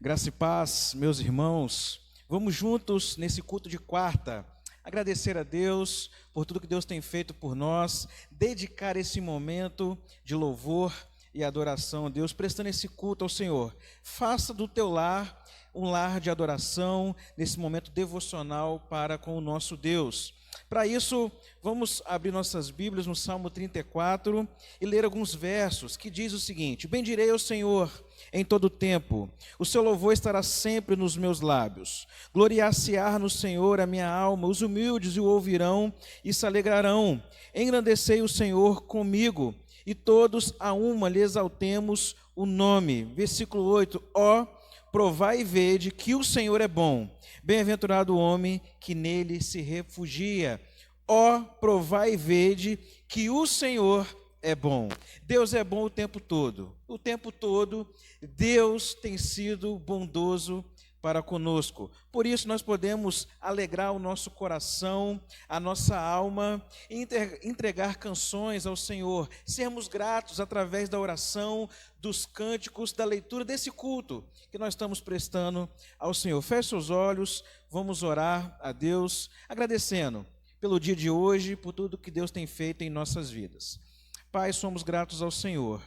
Graça e paz, meus irmãos. Vamos juntos nesse culto de quarta agradecer a Deus por tudo que Deus tem feito por nós, dedicar esse momento de louvor e adoração a Deus, prestando esse culto ao Senhor. Faça do teu lar um lar de adoração nesse momento devocional para com o nosso Deus. Para isso, vamos abrir nossas Bíblias no Salmo 34 e ler alguns versos que diz o seguinte: Bendirei ao Senhor em todo o tempo, o seu louvor estará sempre nos meus lábios. Gloriar-se-á no Senhor a minha alma, os humildes o ouvirão e se alegrarão. Engrandecei o Senhor comigo, e todos a uma lhe exaltemos o nome. Versículo 8, provai e vede que o Senhor é bom, bem-aventurado o homem que nele se refugia. Provai e vede que o Senhor é bom. Deus é bom o tempo todo. O tempo todo, Deus tem sido bondoso para conosco. Por isso nós podemos alegrar o nosso coração, a nossa alma, e entregar canções ao Senhor, sermos gratos através da oração, dos cânticos, da leitura desse culto que nós estamos prestando ao Senhor. Feche seus olhos, vamos orar a Deus, agradecendo pelo dia de hoje, por tudo que Deus tem feito em nossas vidas. Pai, somos gratos ao Senhor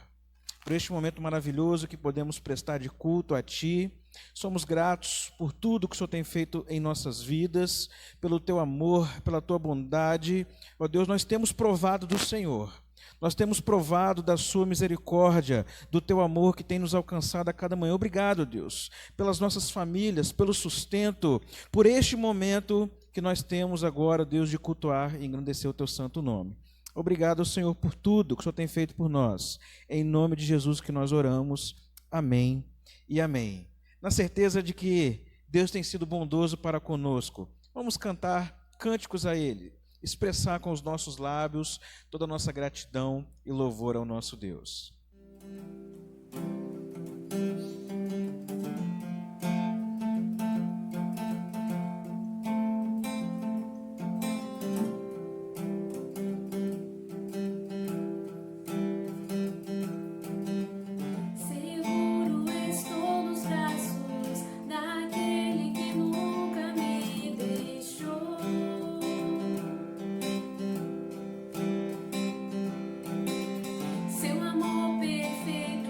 por este momento maravilhoso que podemos prestar de culto a Ti. Somos gratos por tudo que o Senhor tem feito em nossas vidas, pelo Teu amor, pela Tua bondade. Ó Deus, nós temos provado do Senhor, nós temos provado da Sua misericórdia, do Teu amor que tem nos alcançado a cada manhã. Obrigado, Deus, pelas nossas famílias, pelo sustento, por este momento que nós temos agora, Deus, de cultuar e engrandecer o Teu santo nome. Obrigado, Senhor, por tudo que o Senhor tem feito por nós. Em nome de Jesus que nós oramos. Amém e amém. Na certeza de que Deus tem sido bondoso para conosco, vamos cantar cânticos a Ele, expressar com os nossos lábios toda a nossa gratidão e louvor ao nosso Deus. Seu amor perfeito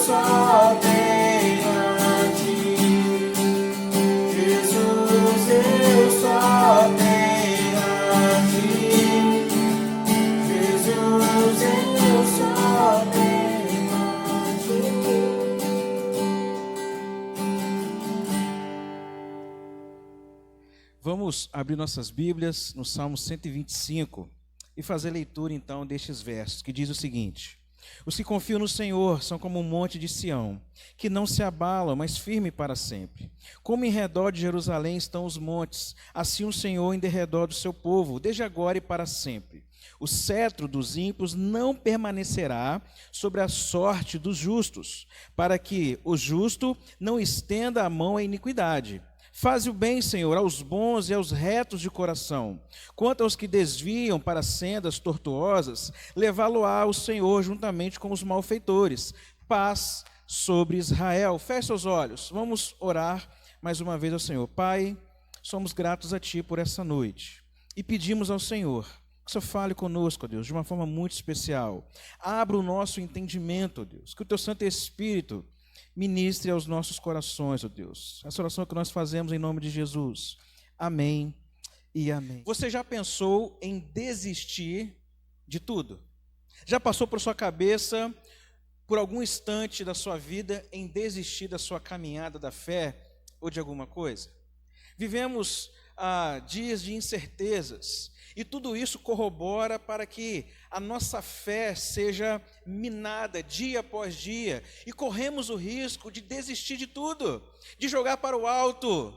só tenho a ti. Jesus, eu só tenho a ti. Jesus, eu só tenho a ti. Vamos abrir nossas Bíblias no Salmo 125 e fazer leitura então destes versos, que diz o seguinte: os que confiam no Senhor são como um monte de Sião, que não se abala, mas firme para sempre. Como em redor de Jerusalém estão os montes, assim o Senhor em derredor do seu povo, desde agora e para sempre. O cetro dos ímpios não permanecerá sobre a sorte dos justos, para que o justo não estenda a mão à iniquidade. Faze o bem, Senhor, aos bons e aos retos de coração. Quanto aos que desviam para sendas tortuosas, levá-lo-á o Senhor juntamente com os malfeitores. Paz sobre Israel. Feche seus olhos, vamos orar mais uma vez ao Senhor. Pai, somos gratos a Ti por essa noite e pedimos ao Senhor que o Senhor fale conosco, ó Deus, de uma forma muito especial. Abra o nosso entendimento, ó Deus, que o Teu Santo Espírito ministre aos nossos corações, ó Deus. Essa oração que nós fazemos em nome de Jesus. Amém e amém. Você já pensou em desistir de tudo? Já passou por sua cabeça, por algum instante da sua vida, em desistir da sua caminhada da fé ou de alguma coisa? Vivemos dias de incertezas, e tudo isso corrobora para que a nossa fé seja minada dia após dia, e corremos o risco de desistir de tudo, de jogar para o alto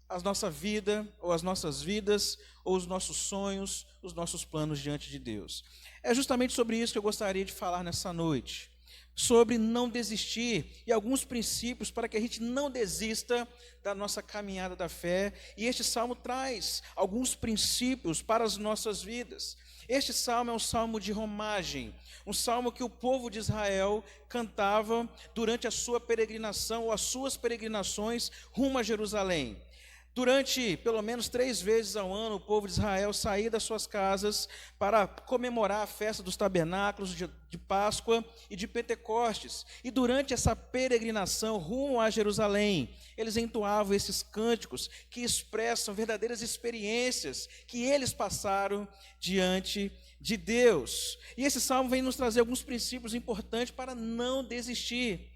a nossa vida, ou as nossas vidas, ou os nossos sonhos, os nossos planos diante de Deus. É justamente sobre isso que eu gostaria de falar nessa noite, sobre não desistir e alguns princípios para que a gente não desista da nossa caminhada da fé. E este salmo traz alguns princípios para as nossas vidas. Este salmo é um salmo de romagem, um salmo que o povo de Israel cantava durante a sua peregrinação ou as suas peregrinações rumo a Jerusalém. Durante pelo menos 3 vezes ao ano, o povo de Israel saía das suas casas para comemorar a festa dos tabernáculos de Páscoa e de Pentecostes. E durante essa peregrinação rumo a Jerusalém, eles entoavam esses cânticos que expressam verdadeiras experiências que eles passaram diante de Deus. E esse salmo vem nos trazer alguns princípios importantes para não desistir.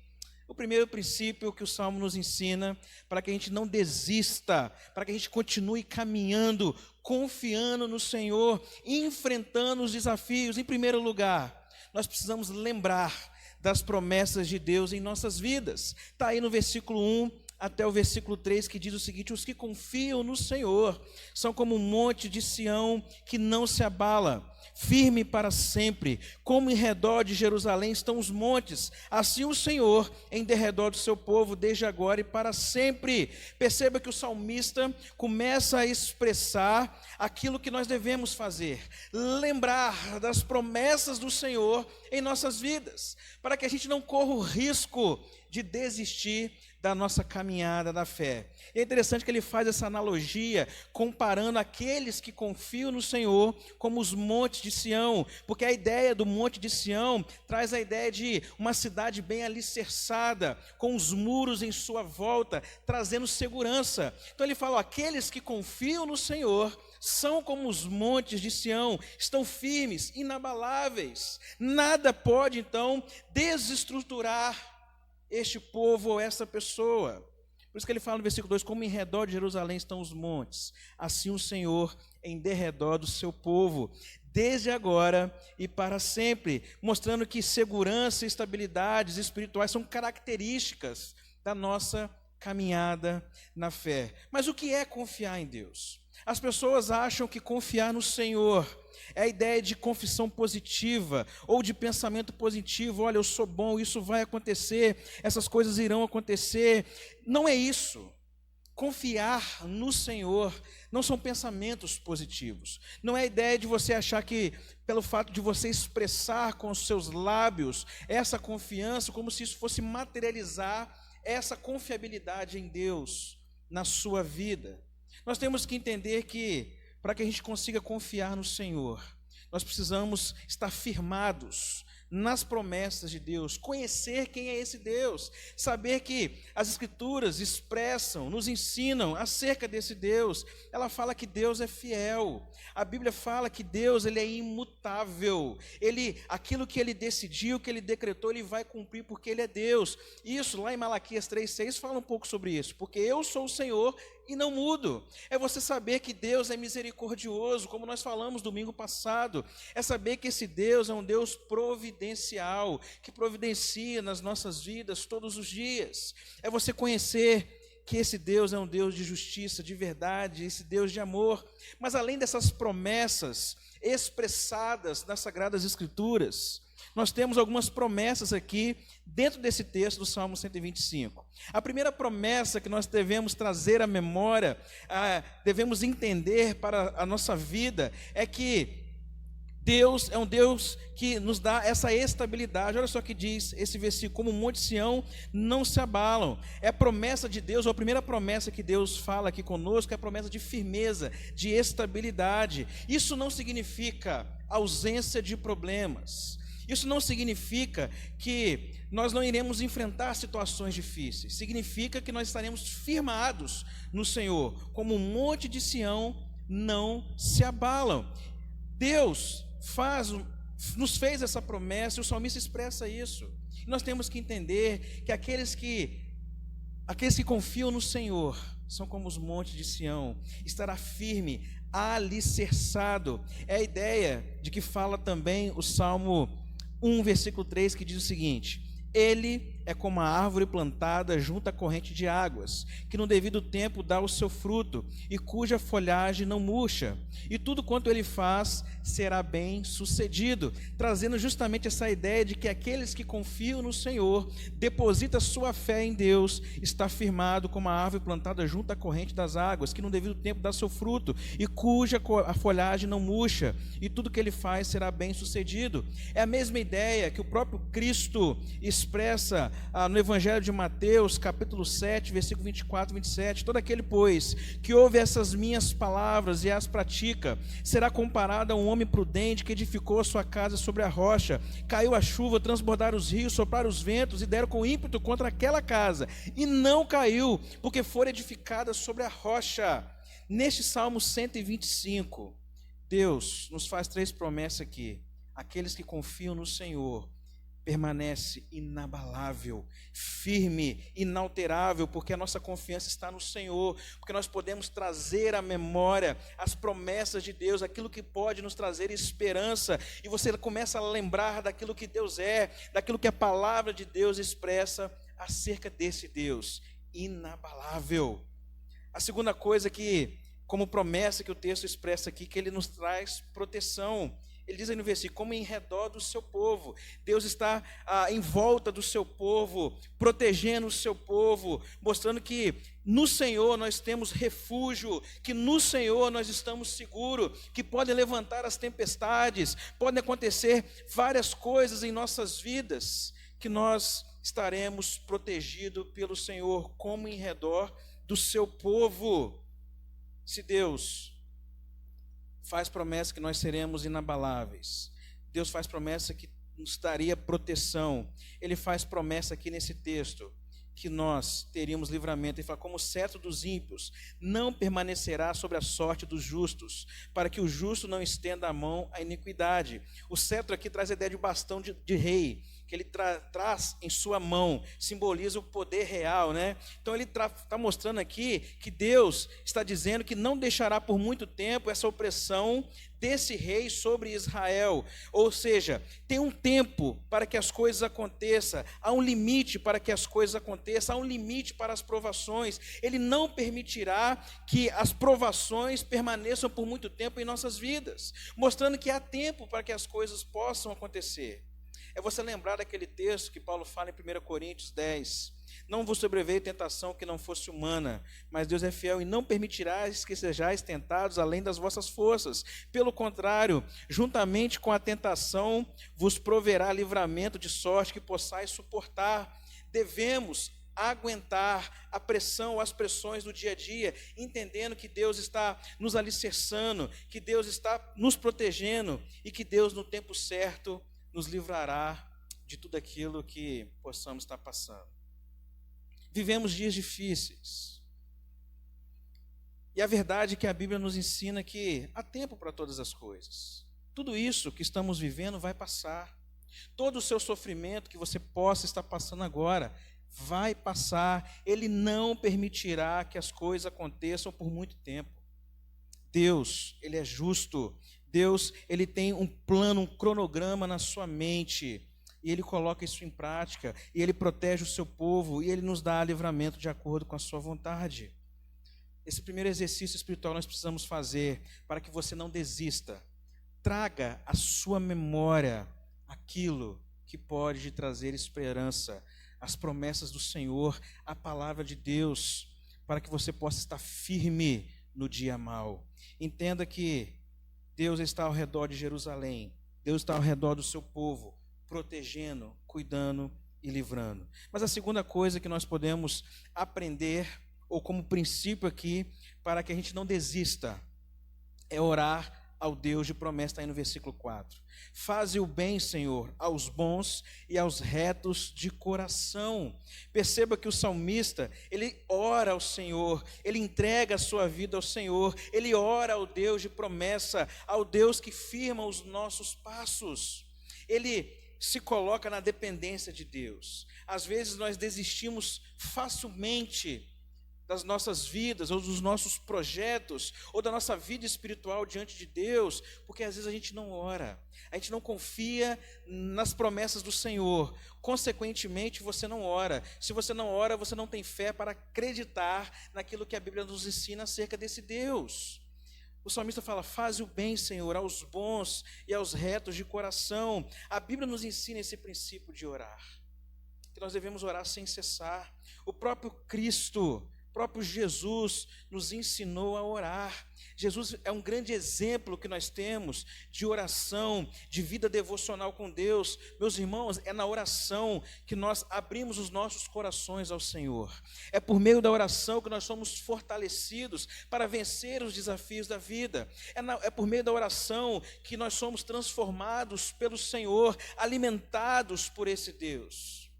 O primeiro princípio que o Salmo nos ensina, para que a gente não desista, para que a gente continue caminhando, confiando no Senhor, enfrentando os desafios. Em primeiro lugar, nós precisamos lembrar das promessas de Deus em nossas vidas. Está aí no versículo 1 até o versículo 3, que diz o seguinte: os que confiam no Senhor são como um monte de Sião que não se abala, firme para sempre. Como em redor de Jerusalém estão os montes, assim o Senhor em derredor do seu povo, desde agora e para sempre. Perceba que o salmista começa a expressar aquilo que nós devemos fazer, lembrar das promessas do Senhor em nossas vidas, para que a gente não corra o risco de desistir da nossa caminhada da fé. É interessante que ele faz essa analogia, comparando aqueles que confiam no Senhor como os montes de Sião, porque a ideia do monte de Sião traz a ideia de uma cidade bem alicerçada, com os muros em sua volta, trazendo segurança. Então ele fala, aqueles que confiam no Senhor são como os montes de Sião, estão firmes, inabaláveis. Nada pode então desestruturar este povo ou essa pessoa. Por isso que ele fala no versículo 2, como em redor de Jerusalém estão os montes, assim o Senhor em derredor do seu povo, desde agora e para sempre, mostrando que segurança e estabilidades espirituais são características da nossa caminhada na fé. Mas o que é confiar em Deus? As pessoas acham que confiar no Senhor é a ideia de confissão positiva ou de pensamento positivo. Olha, eu sou bom, isso vai acontecer, essas coisas irão acontecer. Não é isso. Confiar no Senhor não são pensamentos positivos. Não é a ideia de você achar que, pelo fato de você expressar com os seus lábios essa confiança, como se isso fosse materializar essa confiabilidade em Deus na sua vida. Nós temos que entender que, para que a gente consiga confiar no Senhor, nós precisamos estar firmados nas promessas de Deus, conhecer quem é esse Deus, saber que as Escrituras expressam, nos ensinam acerca desse Deus. Ela fala que Deus é fiel. A Bíblia fala que Deus, ele é imutável. Aquilo que ele decidiu, que ele decretou, ele vai cumprir porque ele é Deus. Isso lá em Malaquias 3:6 fala um pouco sobre isso, porque eu sou o Senhor e não mudo. É você saber que Deus é misericordioso, como nós falamos domingo passado. É saber que esse Deus é um Deus providencial, que providencia nas nossas vidas todos os dias. É você conhecer que esse Deus é um Deus de justiça, de verdade, esse Deus de amor. Mas além dessas promessas expressadas nas Sagradas Escrituras, nós temos algumas promessas aqui dentro desse texto do Salmo 125. A primeira promessa que nós devemos trazer à memória, devemos entender para a nossa vida, é que Deus é um Deus que nos dá essa estabilidade. Olha só o que diz esse versículo: como o monte Sião não se abalam. É a promessa de Deus, ou a primeira promessa que Deus fala aqui conosco, é a promessa de firmeza, de estabilidade. Isso não significa ausência de problemas. Isso não significa que nós não iremos enfrentar situações difíceis. Significa que nós estaremos firmados no Senhor, como o monte de Sião não se abalam. Deus nos fez essa promessa, e o salmista expressa isso. E nós temos que entender que aqueles que confiam no Senhor são como os montes de Sião, estará firme, alicerçado. É a ideia de que fala também o Salmo 1, versículo 3, que diz o seguinte: ele é como a árvore plantada junto à corrente de águas, que no devido tempo dá o seu fruto, e cuja folhagem não murcha, e tudo quanto ele faz será bem sucedido, trazendo justamente essa ideia de que aqueles que confiam no Senhor, depositam sua fé em Deus, está firmado como a árvore plantada junto à corrente das águas, que no devido tempo dá seu fruto, e cuja a folhagem não murcha, e tudo que ele faz será bem sucedido. É a mesma ideia que o próprio Cristo expressa no Evangelho de Mateus, capítulo 7, versículo 24 e 27, todo aquele, pois, que ouve essas minhas palavras e as pratica, será comparado a um homem prudente que edificou a sua casa sobre a rocha. Caiu a chuva, transbordaram os rios, sopraram os ventos e deram com ímpeto contra aquela casa, e não caiu, porque foi edificada sobre a rocha. Neste Salmo 125, Deus nos faz 3 promessas aqui. Aqueles que confiam no Senhor permanece inabalável, firme, inalterável, porque a nossa confiança está no Senhor, porque nós podemos trazer à memória as promessas de Deus, aquilo que pode nos trazer esperança, e você começa a lembrar daquilo que Deus é, daquilo que a palavra de Deus expressa acerca desse Deus inabalável. A segunda coisa que, como promessa que o texto expressa aqui, que ele nos traz proteção. Ele diz aí no versículo: como em redor do seu povo. Deus está em volta do seu povo, protegendo o seu povo, mostrando que no Senhor nós temos refúgio, que no Senhor nós estamos seguros, que podem levantar as tempestades, podem acontecer várias coisas em nossas vidas, que nós estaremos protegidos pelo Senhor, como em redor do seu povo. Se Deus faz promessa que nós seremos inabaláveis, Deus faz promessa que nos daria proteção, Ele faz promessa aqui nesse texto que nós teríamos livramento. Ele fala: como o cetro dos ímpios não permanecerá sobre a sorte dos justos, para que o justo não estenda a mão à iniquidade. O cetro aqui traz a ideia de bastão de rei, que ele traz em sua mão, simboliza o poder real, né? Então ele está mostrando aqui que Deus está dizendo que não deixará por muito tempo essa opressão desse rei sobre Israel. Ou seja, tem um tempo para que as coisas aconteçam, há um limite para que as coisas aconteçam, há um limite para as provações. Ele não permitirá que as provações permaneçam por muito tempo em nossas vidas, mostrando que há tempo para que as coisas possam acontecer. É você lembrar daquele texto que Paulo fala em 1 Coríntios 10. Não vos sobreveio tentação que não fosse humana, mas Deus é fiel e não permitirá que sejais tentados além das vossas forças. Pelo contrário, juntamente com a tentação, vos proverá livramento de sorte que possais suportar. Devemos aguentar a pressão, as pressões do dia a dia, entendendo que Deus está nos alicerçando, que Deus está nos protegendo e que Deus no tempo certo nos livrará de tudo aquilo que possamos estar passando. Vivemos dias difíceis. E a verdade é que a Bíblia nos ensina que há tempo para todas as coisas. Tudo isso que estamos vivendo vai passar. Todo o seu sofrimento que você possa estar passando agora vai passar. Ele não permitirá que as coisas aconteçam por muito tempo. Deus, Ele é justo. Deus, Ele tem um plano, um cronograma na sua mente. E Ele coloca isso em prática. E Ele protege o seu povo. E Ele nos dá livramento de acordo com a sua vontade. Esse primeiro exercício espiritual nós precisamos fazer para que você não desista. Traga à sua memória aquilo que pode te trazer esperança, as promessas do Senhor, a palavra de Deus, para que você possa estar firme no dia mau. Entenda que Deus está ao redor de Jerusalém, Deus está ao redor do seu povo, protegendo, cuidando e livrando. Mas a segunda coisa que nós podemos aprender, ou como princípio aqui, para que a gente não desista, é orar ao Deus de promessa, está aí no versículo 4. Faze o bem, Senhor, aos bons e aos retos de coração. Perceba que o salmista, ele ora ao Senhor, ele entrega a sua vida ao Senhor, ele ora ao Deus de promessa, ao Deus que firma os nossos passos. Ele se coloca na dependência de Deus. Às vezes nós desistimos facilmente das nossas vidas, ou dos nossos projetos, ou da nossa vida espiritual diante de Deus, porque às vezes a gente não ora, a gente não confia nas promessas do Senhor, consequentemente você não ora. Se você não ora, você não tem fé para acreditar naquilo que a Bíblia nos ensina acerca desse Deus. O salmista fala, faze o bem, Senhor, aos bons e aos retos de coração. A Bíblia nos ensina esse princípio de orar, que nós devemos orar sem cessar. O próprio Cristo, o próprio Jesus nos ensinou a orar. Jesus é um grande exemplo que nós temos de oração, de vida devocional com Deus. Meus irmãos, é na oração que nós abrimos os nossos corações ao Senhor. É por meio da oração que nós somos fortalecidos para vencer os desafios da vida. É por meio da oração que nós somos transformados pelo Senhor, alimentados por esse Deus,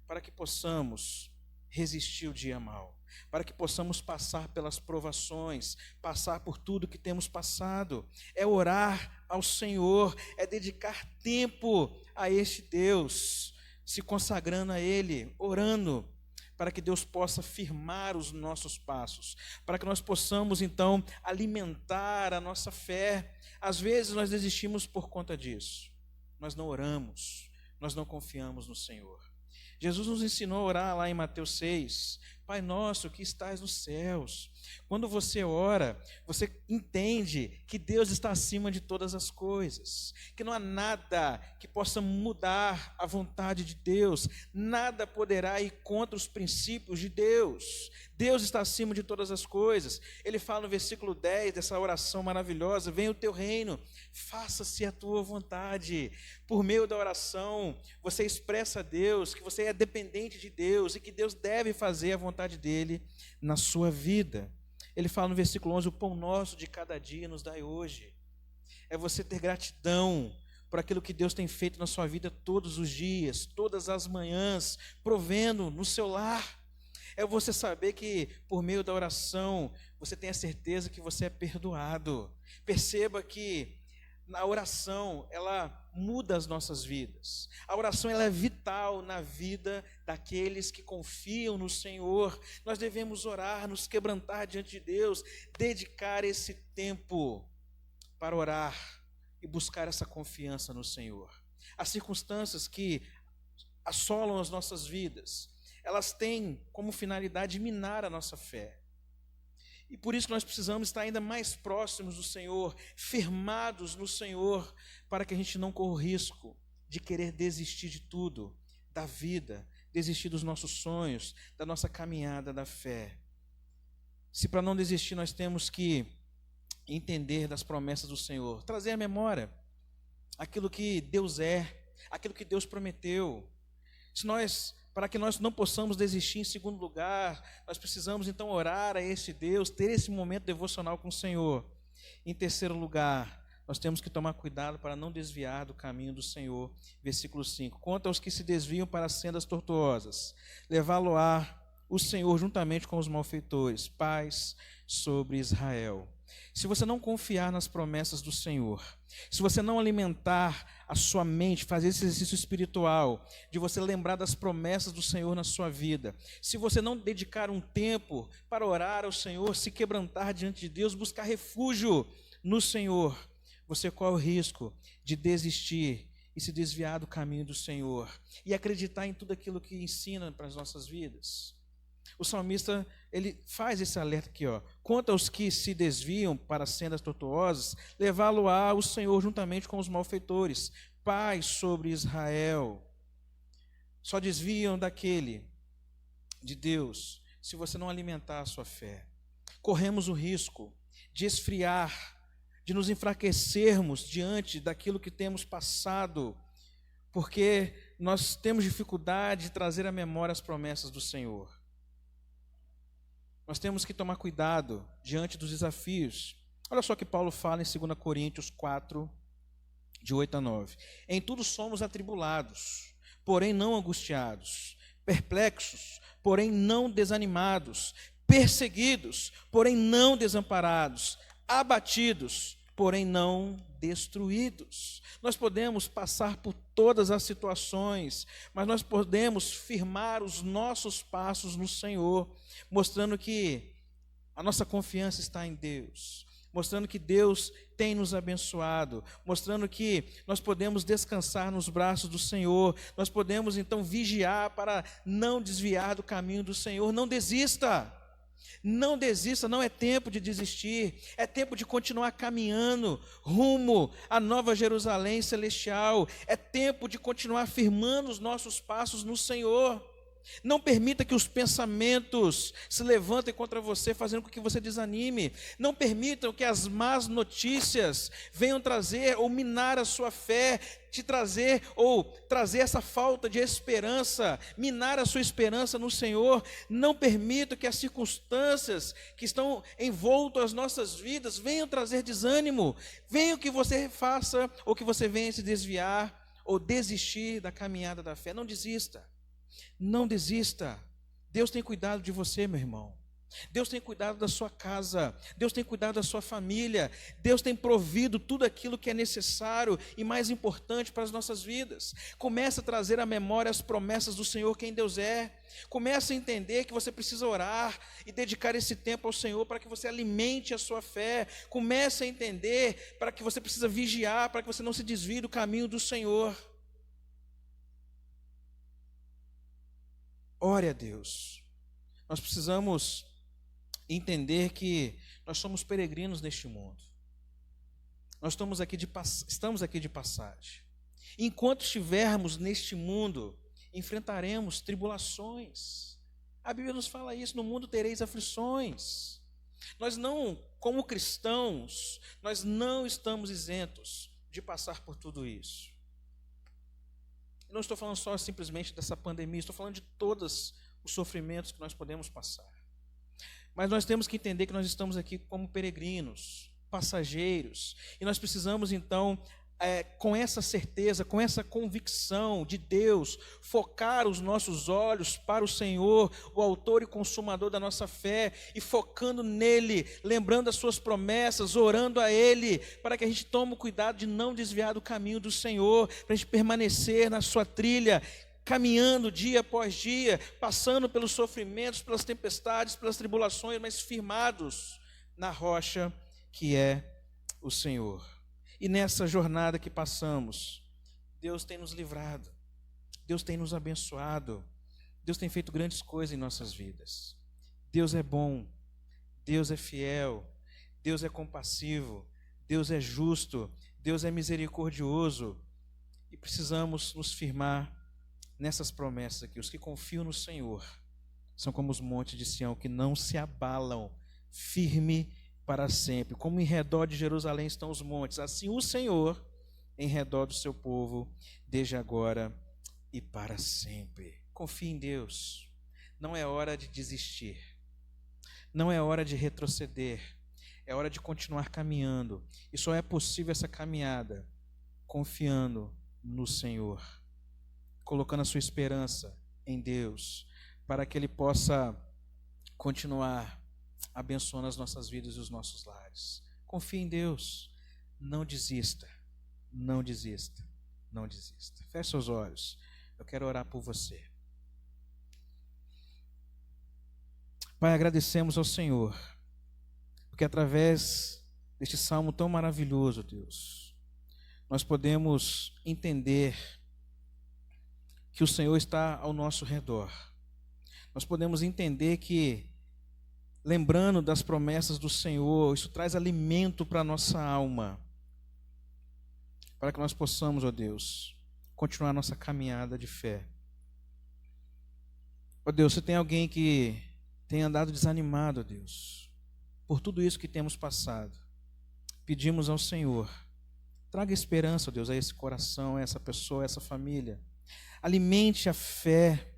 para que possamos resistir o dia mau, para que possamos passar pelas provações, passar por tudo que temos passado. É orar ao Senhor, é dedicar tempo a este Deus, se consagrando a Ele, orando, para que Deus possa firmar os nossos passos, para que nós possamos então alimentar a nossa fé. Às vezes nós desistimos por conta disso, nós não oramos, nós não confiamos no Senhor. Jesus nos ensinou a orar lá em Mateus 6, Pai nosso que estás nos céus. Quando você ora, você entende que Deus está acima de todas as coisas, que não há nada que possa mudar a vontade de Deus, nada poderá ir contra os princípios de Deus. Deus está acima de todas as coisas. Ele fala no versículo 10 dessa oração maravilhosa, venha o teu reino, faça-se a tua vontade. Por meio da oração, você expressa a Deus que você é dependente de Deus e que Deus deve fazer a vontade dele na sua vida. Ele fala no versículo 11, o pão nosso de cada dia nos dai hoje. É você ter gratidão por aquilo que Deus tem feito na sua vida todos os dias, todas as manhãs, provendo no seu lar. É você saber que por meio da oração você tem a certeza que você é perdoado. Perceba que a oração, ela muda as nossas vidas. A oração, ela é vital na vida daqueles que confiam no Senhor. Nós devemos orar, nos quebrantar diante de Deus, dedicar esse tempo para orar e buscar essa confiança no Senhor. As circunstâncias que assolam as nossas vidas, elas têm como finalidade minar a nossa fé. E por isso nós precisamos estar ainda mais próximos do Senhor, firmados no Senhor, para que a gente não corra o risco de querer desistir de tudo, da vida, desistir dos nossos sonhos, da nossa caminhada da fé. Se para não desistir nós temos que entender das promessas do Senhor, trazer à memória aquilo que Deus é, aquilo que Deus prometeu. Para que nós não possamos desistir, em segundo lugar, nós precisamos então orar a esse Deus, ter esse momento devocional com o Senhor. Em terceiro lugar, nós temos que tomar cuidado para não desviar do caminho do Senhor. Versículo 5. Quanto aos que se desviam para as sendas tortuosas, levá-lo-á o Senhor juntamente com os malfeitores. Paz sobre Israel. Se você não confiar nas promessas do Senhor, se você não alimentar a sua mente, fazer esse exercício espiritual, de você lembrar das promessas do Senhor na sua vida, se você não dedicar um tempo para orar ao Senhor, se quebrantar diante de Deus, buscar refúgio no Senhor, você corre o risco de desistir e se desviar do caminho do Senhor e acreditar em tudo aquilo que ensina para as nossas vidas. O salmista, ele faz esse alerta aqui, ó. Quanto aos que se desviam para as sendas tortuosas, levá-lo-á o Senhor juntamente com os malfeitores. Paz sobre Israel. Só desviam daquele de Deus se você não alimentar a sua fé. Corremos o risco de esfriar, de nos enfraquecermos diante daquilo que temos passado, porque nós temos dificuldade de trazer à memória as promessas do Senhor. Nós temos que tomar cuidado diante dos desafios. Olha só o que Paulo fala em 2 Coríntios 4, de 8 a 9. Em tudo somos atribulados, porém não angustiados, perplexos, porém não desanimados, perseguidos, porém não desamparados, abatidos, porém não destruídos. Nós podemos passar por todas as situações, mas nós podemos firmar os nossos passos no Senhor, mostrando que a nossa confiança está em Deus, mostrando que Deus tem nos abençoado, mostrando que nós podemos descansar nos braços do Senhor, nós podemos então vigiar para não desviar do caminho do Senhor. Não desista! Não desista, não é tempo de desistir, é tempo de continuar caminhando rumo à Nova Jerusalém celestial, é tempo de continuar firmando os nossos passos no Senhor. Não permita que os pensamentos se levantem contra você, fazendo com que você desanime. Não permitam que as más notícias venham trazer ou minar a sua fé, te trazer ou trazer essa falta de esperança, minar a sua esperança no Senhor. Não permita que as circunstâncias que estão envoltas às nossas vidas venham trazer desânimo. Venham que você faça ou que você venha se desviar ou desistir da caminhada da fé. Não desista. Não desista. Deus tem cuidado de você, meu irmão. Deus tem cuidado da sua casa. Deus tem cuidado da sua família. Deus tem provido tudo aquilo que é necessário e mais importante para as nossas vidas. Comece a trazer à memória as promessas do Senhor, quem Deus é. Comece a entender que você precisa orar e dedicar esse tempo ao Senhor para que você alimente a sua fé. Comece a entender para que você precisa vigiar, para que você não se desvie do caminho do Senhor. Ore a Deus. Nós precisamos entender que nós somos peregrinos neste mundo. Nós estamos aqui de passagem. Enquanto estivermos neste mundo, enfrentaremos tribulações. A Bíblia nos fala isso: no mundo tereis aflições. Nós não, como cristãos, nós não estamos isentos de passar por tudo isso. Eu não estou falando só simplesmente dessa pandemia, estou falando de todos os sofrimentos que nós podemos passar. Mas nós temos que entender que nós estamos aqui como peregrinos, passageiros, e nós precisamos então, com essa certeza, com essa convicção de Deus, focar os nossos olhos para o Senhor, o autor e consumador da nossa fé, e focando nele, lembrando as suas promessas, orando a Ele, para que a gente tome o cuidado de não desviar do caminho do Senhor, para a gente permanecer na sua trilha, caminhando dia após dia, passando pelos sofrimentos, pelas tempestades, pelas tribulações, mas firmados na rocha que é o Senhor. E nessa jornada que passamos, Deus tem nos livrado, Deus tem nos abençoado, Deus tem feito grandes coisas em nossas vidas. Deus é bom, Deus é fiel, Deus é compassivo, Deus é justo, Deus é misericordioso, e precisamos nos firmar nessas promessas aqui. Os que confiam no Senhor são como os montes de Sião, que não se abalam, firme para sempre. Como em redor de Jerusalém estão os montes, assim o Senhor em redor do seu povo, desde agora e para sempre. Confie em Deus. Não é hora de desistir. Não é hora de retroceder. É hora de continuar caminhando. E só é possível essa caminhada confiando no Senhor, colocando a sua esperança em Deus, para que Ele possa continuar abençoando as nossas vidas e os nossos lares. Confie em Deus. Não desista. Não desista. Não desista. Feche seus olhos. Eu quero orar por você. Pai, agradecemos ao Senhor, porque através deste salmo tão maravilhoso, Deus, nós podemos entender que o Senhor está ao nosso redor. Nós podemos entender que, lembrando das promessas do Senhor, isso traz alimento para a nossa alma, para que nós possamos, ó Deus, continuar nossa caminhada de fé. Ó Deus, se tem alguém que tem andado desanimado, ó Deus, por tudo isso que temos passado, pedimos ao Senhor, traga esperança, ó Deus, a esse coração, a essa pessoa, a essa família. Alimente a fé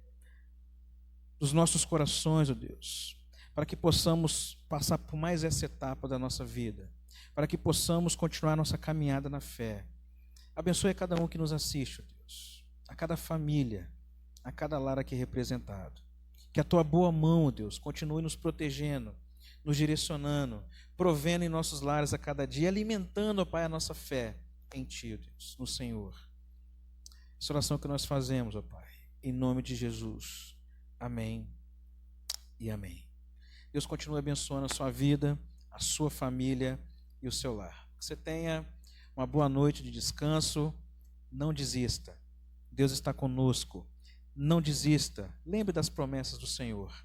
dos nossos corações, ó Deus, para que possamos passar por mais essa etapa da nossa vida, para que possamos continuar nossa caminhada na fé. Abençoe a cada um que nos assiste, ó Deus, a cada família, a cada lar aqui representado. Que a tua boa mão, ó Deus, continue nos protegendo, nos direcionando, provendo em nossos lares a cada dia, alimentando, ó Pai, a nossa fé em Ti, ó Deus, no Senhor. Essa oração que nós fazemos, ó Pai, em nome de Jesus. Amém e amém. Deus continue abençoando a sua vida, a sua família e o seu lar. Que você tenha uma boa noite de descanso. Não desista. Deus está conosco. Não desista. Lembre das promessas do Senhor.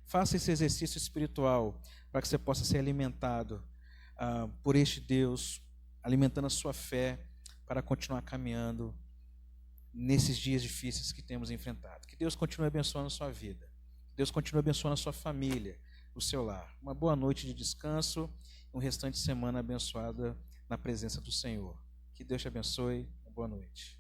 Faça esse exercício espiritual para que você possa ser alimentado por este Deus, alimentando a sua fé para continuar caminhando nesses dias difíceis que temos enfrentado. Que Deus continue abençoando a sua vida. Que Deus continue abençoando a sua família, o seu lar. Uma boa noite de descanso e um restante de semana abençoada na presença do Senhor. Que Deus te abençoe. Uma boa noite.